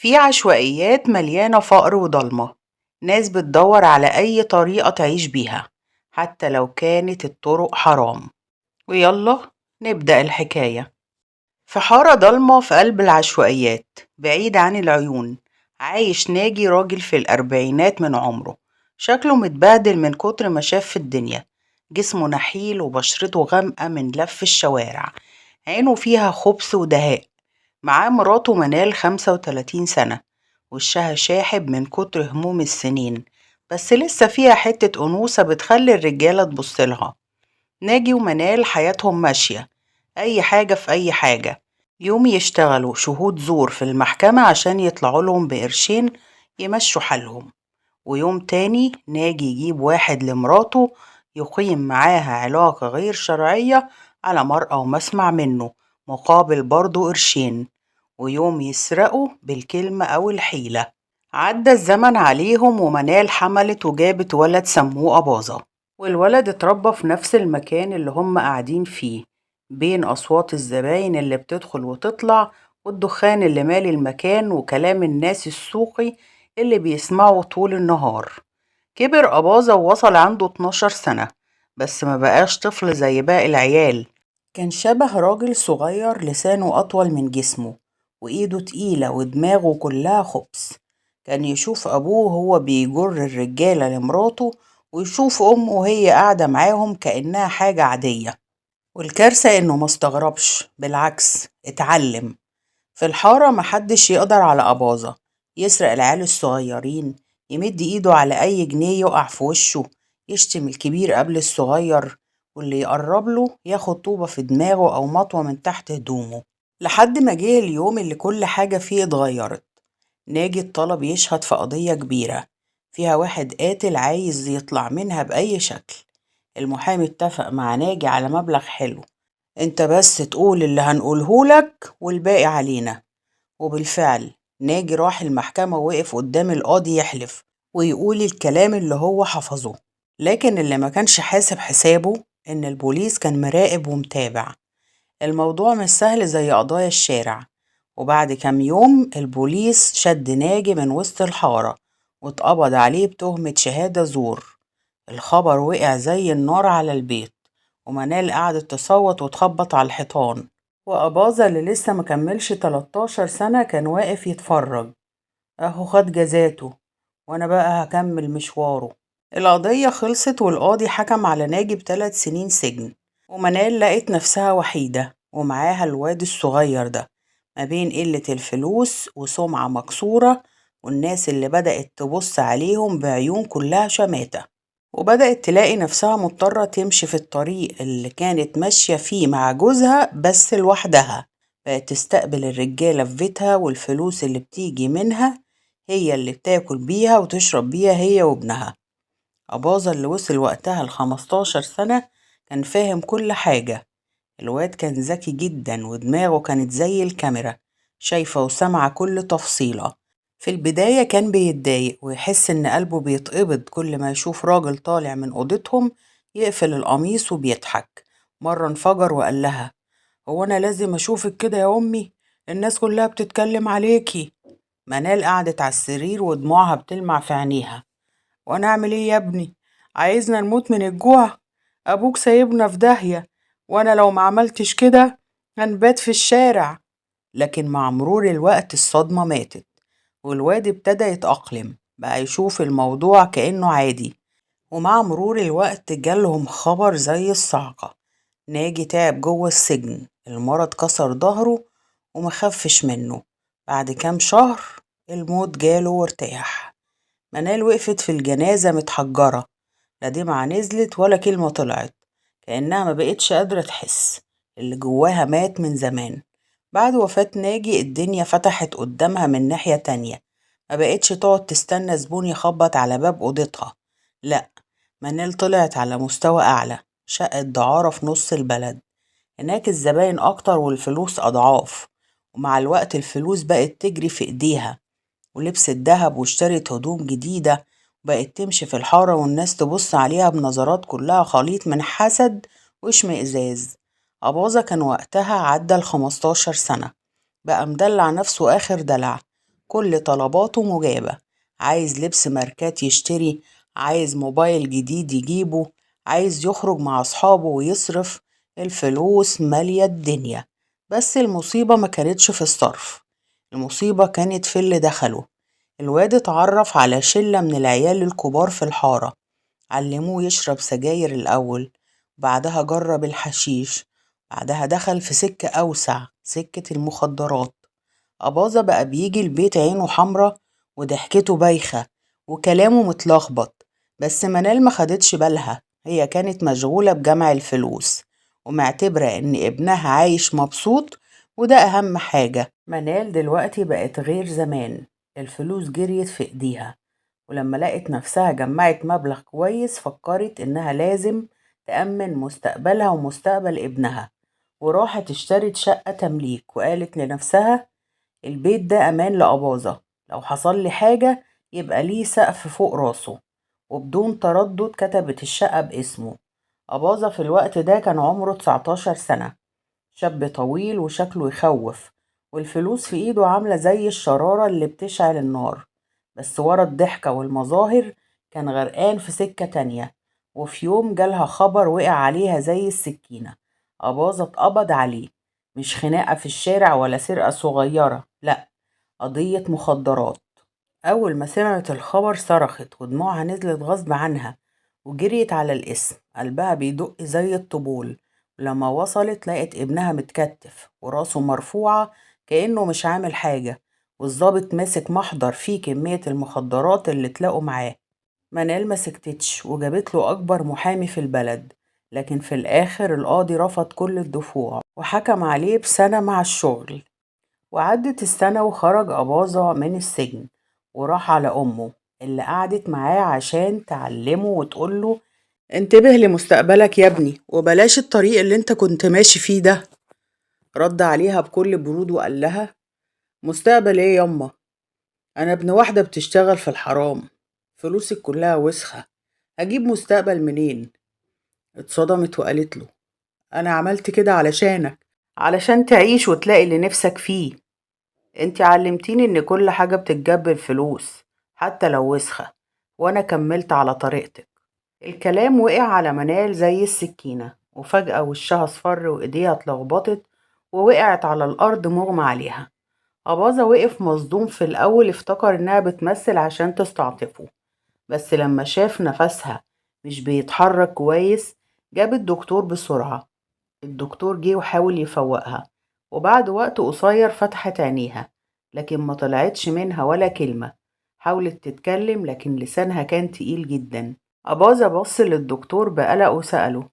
في عشوائيات مليانة فقر وضلمة، ناس بتدور على أي طريقة تعيش بيها حتى لو كانت الطرق حرام. ويلا نبدأ الحكاية. في حارة ضلمة في قلب العشوائيات بعيد عن العيون عايش ناجي، راجل في الأربعينات من عمره، شكله متبهدل من كتر ما شاف في الدنيا. جسمه نحيل وبشرته غامقة من لف الشوارع، عينه فيها خبث ودهاء. معاه مراته منال 35 سنة، وشها شاحب من كتر هموم السنين، بس لسه فيها حتة أنوثة بتخلي الرجالة تبصلها. ناجي ومنال حياتهم ماشية، أي حاجة في أي حاجة. يوم يشتغلوا شهود زور في المحكمة عشان يطلعوا لهم بقرشين يمشوا حالهم، ويوم تاني ناجي يجيب واحد لمراته يقيم معاها علاقة غير شرعية على مرأى ومسمع منه مقابل برضه قرشين، ويوم يسرقوا بالكلمة أو الحيلة. عدى الزمن عليهم ومنال حملت وجابت ولد سموه أباظة، والولد اتربى في نفس المكان اللي هم قاعدين فيه، بين أصوات الزباين اللي بتدخل وتطلع والدخان اللي مالي المكان وكلام الناس السوقي اللي بيسمعوا طول النهار. كبر أباظة ووصل عنده 12 سنة، بس ما بقاش طفل زي باقي العيال. كان شبه راجل صغير، لسانه أطول من جسمه وإيده تقيلة ودماغه كلها خبز. كان يشوف أبوه هو بيجر الرجالة لمراته، ويشوف أمه وهي قاعدة معاهم كأنها حاجة عادية. والكارثة إنه مستغربش، بالعكس اتعلم. في الحارة محدش يقدر على أباظة، يسرق العيال الصغيرين، يمد إيده على أي جنيه يقع في وشه، يشتم الكبير قبل الصغير، واللي يقرب له ياخد طوبة في دماغه أو مطوة من تحت هدومه. لحد ما جه اليوم اللي كل حاجة فيه اتغيرت. ناجي الطلب يشهد في قضية كبيرة فيها واحد قاتل عايز يطلع منها بأي شكل. المحامي اتفق مع ناجي على مبلغ حلو، انت بس تقول اللي هنقولهولك والباقي علينا. وبالفعل ناجي راح المحكمة ووقف قدام القاضي يحلف ويقول الكلام اللي هو حفظه. لكن اللي ما كانش حاسب حسابه إن البوليس كان مراقب ومتابع. الموضوع مش سهل زي قضايا الشارع. وبعد كام يوم البوليس شد ناجي من وسط الحارة واتقبض عليه بتهمة شهادة زور. الخبر وقع زي النار على البيت، ومنال قعدت تصوت وتخبط على الحيطان، وأباظة اللي لسه مكملش 13 سنة كان واقف يتفرج. أهو خد جزاته، وأنا بقى هكمل مشواره. القضية خلصت والقاضي حكم على ناجي ب3 سنين سجن، ومنال لقت نفسها وحيدة ومعاها الواد الصغير ده، ما بين قلة الفلوس وسمعة مكسورة والناس اللي بدأت تبص عليهم بعيون كلها شماتة. وبدأت تلاقي نفسها مضطرة تمشي في الطريق اللي كانت ماشية فيه مع جوزها بس لوحدها. بقت تستقبل الرجالة في بيتها، والفلوس اللي بتيجي منها هي اللي بتاكل بيها وتشرب بيها هي وابنها. أباظة اللي وصل وقتها ل15 سنة كان فاهم كل حاجة. الواد كان ذكي جدا ودماغه كانت زي الكاميرا، شايفة وسامعة كل تفصيلة. في البداية كان بيتضايق ويحس إن قلبه بيتقبض كل ما يشوف راجل طالع من أوضتهم يقفل القميص وبيضحك. مرة انفجر وقال لها: هو أنا لازم أشوفك كده يا أمي؟ الناس كلها بتتكلم عليكي. منال قعدت على السرير ودموعها بتلمع في عينيها. وأنا أعمل إيه يا ابني؟ عايزنا نموت من الجوع؟ أبوك سايبنا في داهية، وأنا لو ما عملتش كده هنبات في الشارع. لكن مع مرور الوقت الصدمة ماتت، والواد ابتدى يتأقلم، بقى يشوف الموضوع كأنه عادي. ومع مرور الوقت جالهم خبر زي الصعقة: ناجي تعب جوه السجن، المرض كسر ظهره ومخفش منه. بعد كام شهر الموت جاله وارتاح. منال وقفت في الجنازة متحجرة، لا دمعة نزلت ولا كلمة طلعت، كأنها ما بقتش قادرة تحس، اللي جواها مات من زمان. بعد وفاة ناجي الدنيا فتحت قدامها من ناحية تانية، ما بقتش تقعد تستنى زبون يخبط على باب أوضتها، لأ، منال طلعت على مستوى أعلى، شقة دعارة في نص البلد. هناك الزباين أكتر والفلوس أضعاف، ومع الوقت الفلوس بقت تجري في إيديها، ولبست دهب واشترت هدوم جديدة، وبقت تمشي في الحارة والناس تبص عليها بنظرات كلها خليط من حسد واشمئزاز. أباظة كان وقتها عدى ال15 سنة، بقى مدلع نفسه آخر دلع، كل طلباته مجابة، عايز لبس ماركات يشتري، عايز موبايل جديد يجيبه، عايز يخرج مع أصحابه ويصرف. الفلوس مالية الدنيا. بس المصيبة ما كانتش في الصرف، المصيبة كانت في اللي دخله. الواد اتعرف على شلة من العيال الكبار في الحارة، علموه يشرب سجاير الأول، بعدها جرب الحشيش، بعدها دخل في سكة أوسع، سكة المخدرات. أباظة بقى بيجي البيت عينه حمرا وضحكته بايخة وكلامه متلخبط. بس منال ما خدتش بالها، هي كانت مشغولة بجمع الفلوس ومعتبرة إن ابنها عايش مبسوط، وده أهم حاجة. منال دلوقتي بقت غير زمان، الفلوس جريت في إيديها، ولما لقت نفسها جمعت مبلغ كويس فكرت إنها لازم تأمن مستقبلها ومستقبل ابنها، وراحت اشترت شقة تمليك وقالت لنفسها البيت ده أمان لأباظة، لو حصل لي حاجة يبقى ليه سقف فوق راسه. وبدون تردد كتبت الشقة باسمه. أباظة في الوقت ده كان عمره 19 سنة، شاب طويل وشكله يخوف، والفلوس في ايده عاملة زي الشرارة اللي بتشعل النار. بس ورا الضحكة والمظاهر كان غرقان في سكة تانية. وفي يوم جالها خبر وقع عليها زي السكينة، أباظة اتقبض عليه. مش خناقة في الشارع ولا سرقة صغيرة، لأ، قضية مخدرات. أول ما سمعت الخبر صرخت ودموعها نزلت غصب عنها وجريت على القسم، قلبها بيدق زي الطبول. ولما وصلت لقت ابنها متكتف وراسه مرفوعة كأنه مش عامل حاجة، والظابط ماسك محضر فيه كمية المخدرات اللي اتلاقوا معاه. منال ما سكتتش وجابت له أكبر محامي في البلد، لكن في الآخر القاضي رفض كل الدفوع وحكم عليه بسنة مع الشغل. وعدت السنة وخرج أباظة من السجن وراح على أمه اللي قعدت معاه عشان تعلمه وتقوله انتبه لمستقبلك يا ابني وبلاش الطريق اللي انت كنت ماشي فيه ده. رد عليها بكل برود وقال لها مستقبل ايه ياما؟ انا ابن واحدة بتشتغل في الحرام، فلوسك كلها وسخة، هجيب مستقبل منين؟ اتصدمت وقالت له انا عملت كده علشانك، علشان تعيش وتلاقي اللي نفسك فيه. انتي علمتيني ان كل حاجة بتتجاب بالفلوس حتى لو وسخة، وانا كملت على طريقتك. الكلام وقع على منال زي السكينة، وفجأة وشها اصفر وايديها اتلخبطت ووقعت على الارض مغمى عليها. أباظة وقف مصدوم، في الأول افتكر إنها بتمثل عشان تستعطفه، بس لما شاف نفسها مش بيتحرك كويس جاب الدكتور بسرعة. الدكتور جه وحاول يفوقها، وبعد وقت قصير فتحت عينيها، لكن ما طلعتش منها ولا كلمة. حاولت تتكلم لكن لسانها كان تقيل جدا. أباظة بص للدكتور بقلق وسأله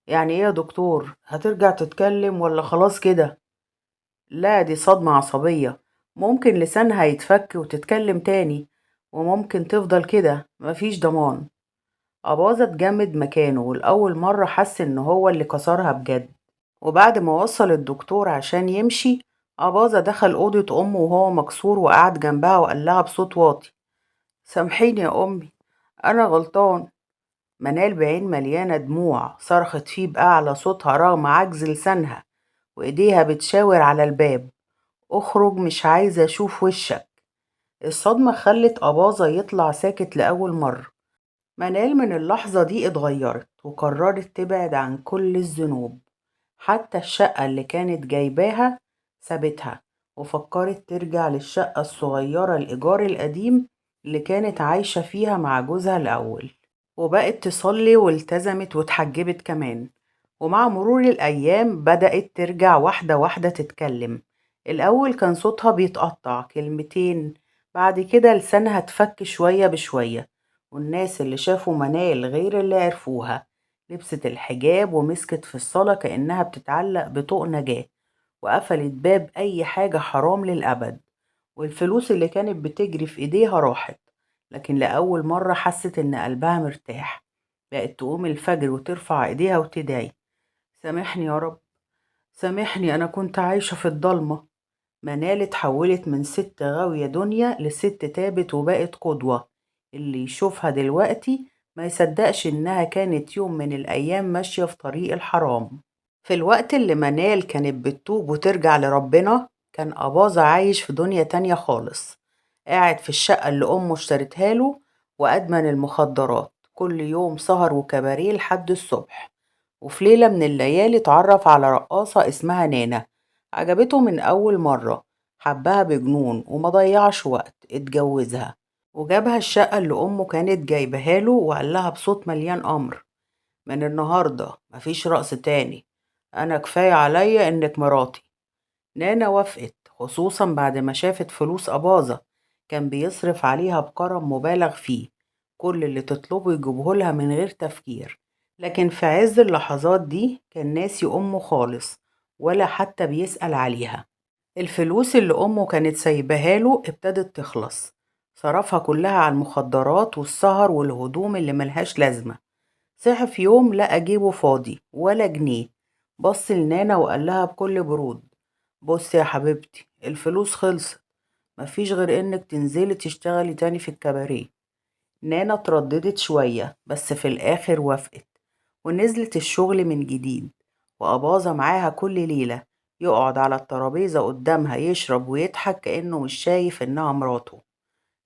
يعني ايه يا دكتور، هترجع تتكلم ولا خلاص كده؟ لا، دي صدمة عصبية، ممكن لسانها يتفك وتتكلم تاني، وممكن تفضل كده، مفيش ضمان. أباظة اتجمد مكانه والأول مرة حس إن هو اللي كسرها بجد. وبعد ما وصل الدكتور عشان يمشي، أباظة دخل أوضة أمه وهو مكسور وقعد جنبها وقال لها بصوت واطي سامحيني يا أمي، أنا غلطان. منال بعين مليانة دموع صرخت فيه بأعلى صوتها رغم عجز لسانها، وإيديها بتشاور على الباب اخرج، مش عايزة أشوف وشك. الصدمة خلت أباظة يطلع ساكت لأول مرة. منال من اللحظة دي اتغيرت وقررت تبعد عن كل الذنوب، حتى الشقة اللي كانت جايباها سابتها، وفكرت ترجع للشقة الصغيرة الإيجار القديم اللي كانت عايشة فيها مع جوزها الأول. وبقت تصلي والتزمت واتحجبت كمان. ومع مرور الأيام بدأت ترجع واحدة واحدة تتكلم. الأول كان صوتها بيتقطع كلمتين، بعد كده لسانها اتفك شوية بشوية. والناس اللي شافوا منال غير اللي عرفوها. لبست الحجاب ومسكت في الصلاة كأنها بتتعلق بطوق نجاة، وقفلت باب أي حاجة حرام للأبد. والفلوس اللي كانت بتجري في إيديها راحت، لكن لأول مرة حست إن قلبها مرتاح. بقت تقوم الفجر وترفع إيديها وتدعي سامحني يا رب، سامحني، أنا كنت عايشة في الضلمة. منال اتحولت من ست غاوية دنيا لست تابت وبقت قدوة. اللي يشوفها دلوقتي ما يصدقش إنها كانت يوم من الأيام ماشية في طريق الحرام. في الوقت اللي منال كانت بتتوب وترجع لربنا، كان أباظة عايش في دنيا تانية خالص. قاعد في الشقة اللي أمه اشترتها له وأدمن المخدرات. كل يوم سهر وكباريه لحد الصبح. وفي ليلة من الليالي اتعرف على رقاصة اسمها نانا، عجبته من أول مرة، حبها بجنون وما ضيعش وقت، اتجوزها وجابها الشقة اللي أمه كانت جايبها له وقال لها بصوت مليان أمر: من النهاردة مفيش رقص تاني، أنا كفاية عليا إنك مراتي. نانا وافقت، خصوصا بعد ما شافت فلوس أباظة كان بيصرف عليها بكرم مبالغ فيه، كل اللي تطلبه يجيبهولها من غير تفكير. لكن في عز اللحظات دي كان ناسي أمه خالص، ولا حتى بيسأل عليها. الفلوس اللي أمه كانت سايباها له ابتدت تخلص، صرفها كلها على المخدرات والسهر والهدوم اللي ملهاش لازمة. صحي في يوم لقى جيبه فاضي ولا جنيه، بص لنانا وقال لها بكل برود: بصي يا حبيبتي، الفلوس خلصت، مفيش غير انك تنزلي تشتغلي تاني في الكباريه. نانا اترددت شوية بس في الآخر وافقت، ونزلت الشغل من جديد. وأباظة معاها كل ليلة، يقعد على الترابيزة قدامها يشرب ويضحك كأنه مش شايف إنها مراته.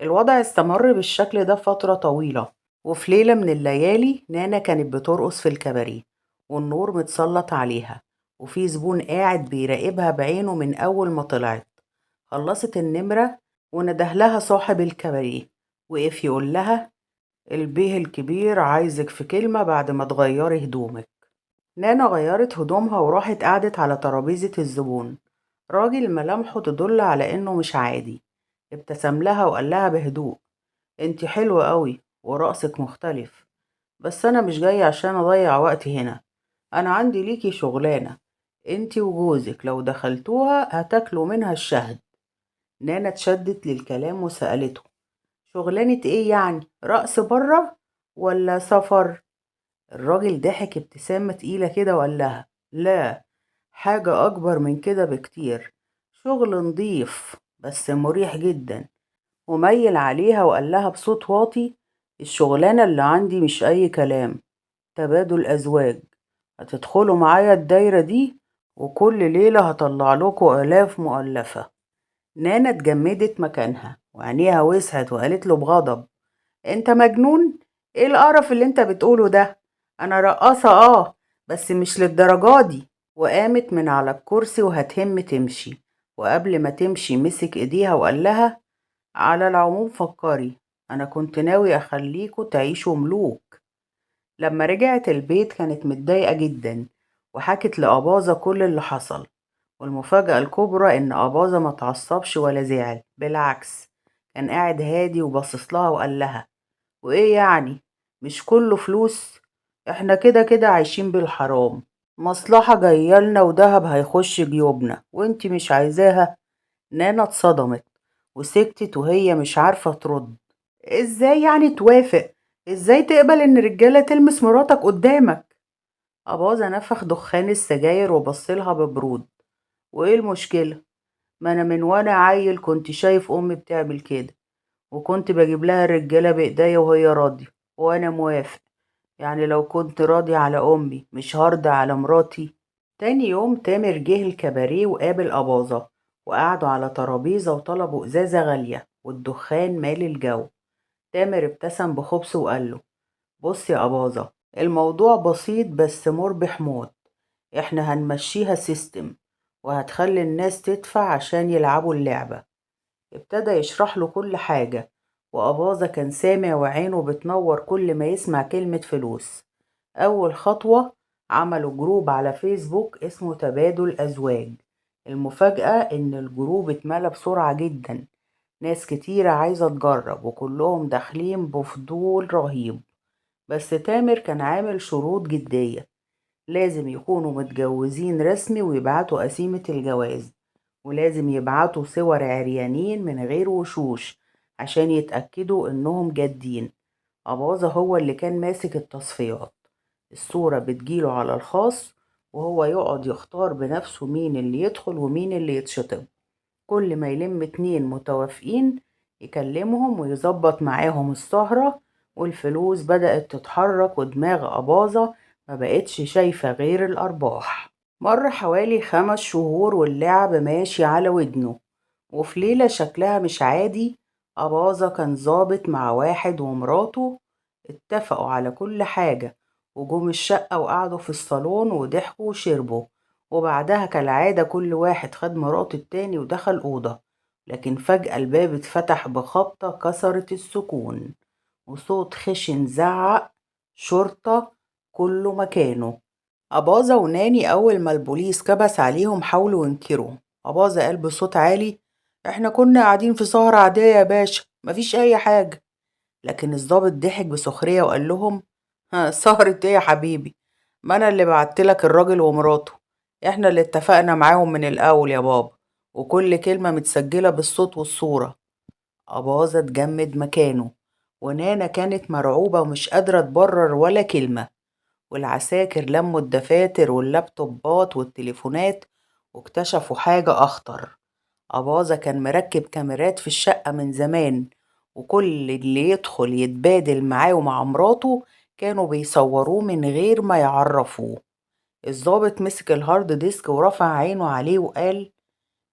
الوضع استمر بالشكل ده فترة طويلة. وفي ليلة من الليالي نانا كانت بترقص في الكباريه، والنور متسلط عليها، وفي زبون قاعد بيراقبها بعينه من أول ما طلعت. خلصت النمرة وندهلها لها صاحب الكباريه، وقف يقول لها: البيه الكبير عايزك في كلمة بعد ما تغيري هدومك. نانا غيرت هدومها وراحت قعدت على ترابيزة الزبون. راجل ملامحه تدل على إنه مش عادي، ابتسم لها وقال لها بهدوء: انتي حلوة قوي ورقصك مختلف، بس أنا مش جاي عشان أضيع وقتي هنا. أنا عندي ليكي شغلانة، انتي وجوزك لو دخلتوها هتاكلوا منها الشهد. نانا اتشدت للكلام وسألته: شغلانة ايه يعني، رقص بره ولا سفر؟ الراجل ضحك ابتسامة تقيلة كده وقال لها: لا، حاجة أكبر من كده بكتير، شغل نضيف بس مريح جدا. وميل عليها وقال لها بصوت واطي: الشغلانة اللي عندي مش أي كلام، تبادل أزواج، هتدخلوا معايا الدايرة دي وكل ليلة هطلع لكم آلاف مؤلفة. نانا اتجمدت مكانها وعينيها وسعت وقالت له بغضب: انت مجنون؟ ايه القرف اللي انت بتقوله ده؟ انا رقاصة بس مش للدرجة دي. وقامت من على الكرسي وهتهم تمشي، وقبل ما تمشي مسك ايديها وقال لها: على العموم فكري، انا كنت ناوي اخليكوا تعيشوا ملوك. لما رجعت البيت كانت متضايقة جدا، وحكت لأباظة كل اللي حصل. والمفاجأة الكبرى إن أباظة ما تعصبش ولا زعل، بالعكس كان قاعد هادي وبصص لها وقال لها: وإيه يعني، مش كله فلوس؟ إحنا كده كده عايشين بالحرام، مصلحة جايالنا ودهب هيخش جيوبنا وإنتي مش عايزاها. نانا اتصدمت وسكتت وهي مش عارفة ترد. إزاي يعني توافق؟ إزاي تقبل إن رجالة تلمس مراتك قدامك؟ أباظة نفخ دخان السجاير وبصلها ببرود: وإيه المشكلة؟ ما أنا من وأنا عيل كنت شايف أمي بتعمل كده، وكنت بجيب لها الرجالة بإيديا وهي راضية وأنا موافق. يعني لو كنت راضي على أمي مش هرضى على مراتي؟ تاني يوم تامر جه الكباريه وقابل أباظة، وقعدوا على ترابيزة وطلبوا إزازة غالية والدخان مال الجو. تامر ابتسم بخبث وقال له: بص يا أباظة، الموضوع بسيط بس مربح موت. احنا هنمشيها سيستم، وهتخلي الناس تدفع عشان يلعبوا اللعبة. ابتدى يشرح له كل حاجة، وأباظة كان سامع وعينه بتنور كل ما يسمع كلمة فلوس. أول خطوة، عملوا جروب على فيسبوك اسمه تبادل أزواج. المفاجأة إن الجروب اتملى بسرعة جدا، ناس كتيرة عايزة تجرب وكلهم داخلين بفضول رهيب. بس تامر كان عامل شروط جدية: لازم يكونوا متجوزين رسمي ويبعتوا قسيمة الجواز، ولازم يبعتوا صور عريانين من غير وشوش عشان يتأكدوا إنهم جادين. أباظة هو اللي كان ماسك التصفيات، الصورة بتجيله على الخاص وهو يقعد يختار بنفسه مين اللي يدخل ومين اللي يتشطب. كل ما يلم 2 متوافقين يكلمهم ويظبط معاهم السهرة. والفلوس بدأت تتحرك ودماغ أباظة ما بقتش شايفة غير الأرباح. مر حوالي 5 شهور واللعب ماشي على ودنه. وفي ليلة شكلها مش عادي، أباظة كان ظابط مع واحد ومراته، اتفقوا على كل حاجة، وجم الشقة وقعدوا في الصالون وضحكوا وشربوا. وبعدها كالعادة كل واحد خد مرات التاني ودخل أوضة، لكن فجأة الباب اتفتح بخبطة كسرت السكون، وصوت خشن زعق: شرطة! كله مكانه. أباظة وناني أول ما البوليس كبس عليهم حاولوا ينكروا. أباظة قال بصوت عالي: احنا كنا قاعدين في سهرة عادية يا باشا، مفيش أي حاجة. لكن الضابط ضحك بسخرية وقال لهم: ها، سهرة ايه يا حبيبي؟ ما أنا اللي بعتلك الراجل ومراته، احنا اللي اتفقنا معاهم من الأول يا بابا، وكل كلمة متسجلة بالصوت والصورة. أباظة اتجمد مكانه، ونانا كانت مرعوبة ومش قادرة تبرر ولا كلمة. والعساكر لموا الدفاتر واللابتوبات والتليفونات، واكتشفوا حاجة أخطر: أباظة كان مركب كاميرات في الشقة من زمان، وكل اللي يدخل يتبادل معاه ومع مراته كانوا بيصوروه من غير ما يعرفوه. الضابط مسك الهارد ديسك ورفع عينه عليه وقال: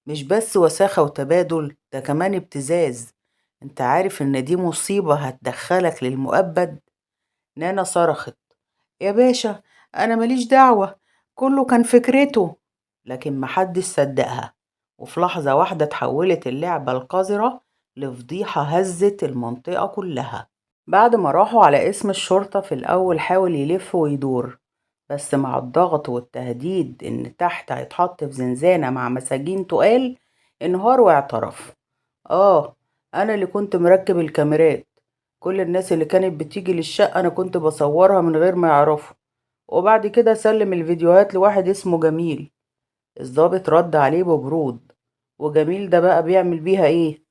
مش بس وساخة وتبادل، ده كمان ابتزاز. انت عارف ان دي مصيبة هتدخلك للمؤبد؟ نانا صرخت: يا باشا، أنا ماليش دعوة، كله كان فكرته. لكن محدش صدقها، وفي لحظة واحدة اتحولت اللعبة القذرة لفضيحة هزت المنطقة كلها. بعد ما راحوا على اسم الشرطة في الأول حاول يلف ويدور، بس مع الضغط والتهديد إن تحت هيتحط في زنزانة مع مساجين تقال انهار واعترف: أنا اللي كنت مركب الكاميرات، كل الناس اللي كانت بتيجي للشقة أنا كنت بصورها من غير ما يعرفوا، وبعد كده سلم الفيديوهات لواحد اسمه جميل. الضابط رد عليه ببرود: وجميل ده بقى بيعمل بيها ايه؟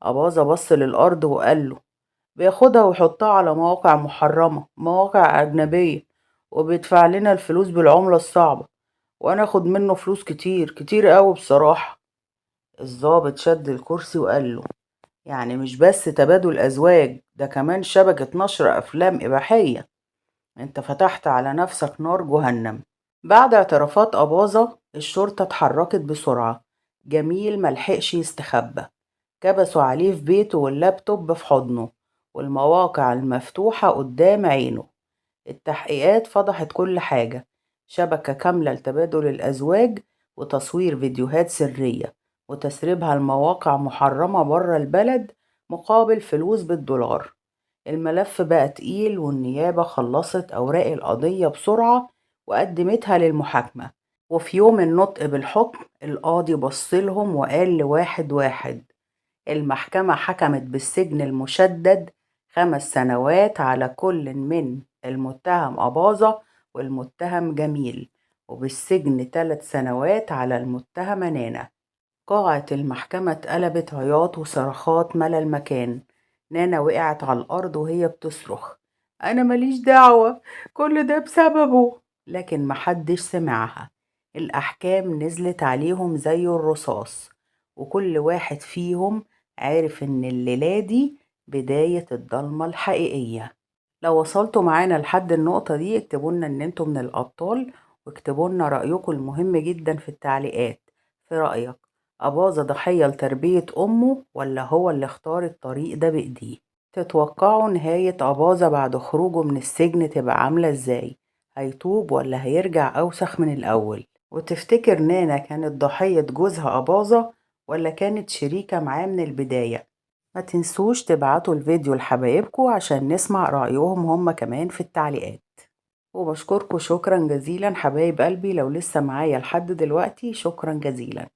أباظة بص للأرض وقال له: بياخدها ويحطها على مواقع محرمة، مواقع أجنبية، وبيدفع لنا الفلوس بالعملة الصعبة، وأنا أخد منه فلوس كتير كتير قوي بصراحة. الضابط شد الكرسي وقال له: يعني مش بس تبادل أزواج، ده كمان شبكة نشر أفلام إباحية. انت فتحت على نفسك نار جهنم. بعد اعترافات أباظة الشرطة اتحركت بسرعة. جميل ملحقش يستخبى، كبسوا عليه في بيته واللابتوب في حضنه، والمواقع المفتوحة قدام عينه. التحقيقات فضحت كل حاجة: شبكة كاملة لتبادل الأزواج، وتصوير فيديوهات سرية، وتسريبها لمواقع محرمة برا البلد مقابل فلوس بالدولار. الملف بقى تقيل، والنيابة خلصت أوراق القضية بسرعة وقدمتها للمحاكمة. وفي يوم النطق بالحكم القاضي بصلهم وقال لواحد واحد: المحكمة حكمت بالسجن المشدد 5 سنوات على كل من المتهم أباظة والمتهم جميل، وبالسجن 3 سنوات على المتهمة نانا. قاعة المحكمة اتقلبت عياط وصرخات ملا المكان. نانا وقعت على الأرض وهي بتصرخ: أنا ماليش دعوة، كل ده بسببه. لكن محدش سمعها. الأحكام نزلت عليهم زي الرصاص، وكل واحد فيهم عارف إن الليلة دي بداية الضلمة الحقيقية. لو وصلتوا معانا لحد النقطة دي اكتبولنا إن انتوا من الأبطال، واكتبولنا رأيكم المهم جدا في التعليقات. في رأيك أباظة ضحية لتربية أمه، ولا هو اللي اختار الطريق ده بإيديه؟ تتوقعوا نهاية أباظة بعد خروجه من السجن تبقى عاملة ازاي؟ هيتوب ولا هيرجع أوسخ من الأول؟ وتفتكر نانا كانت ضحية جوزها أباظة، ولا كانت شريكة معاه من البداية؟ ما تنسوش تبعتوا الفيديو لحبايبكم عشان نسمع رأيهم هم كمان في التعليقات. وبشكركم شكرا جزيلا حبايب قلبي، لو لسه معايا لحد دلوقتي شكرا جزيلا.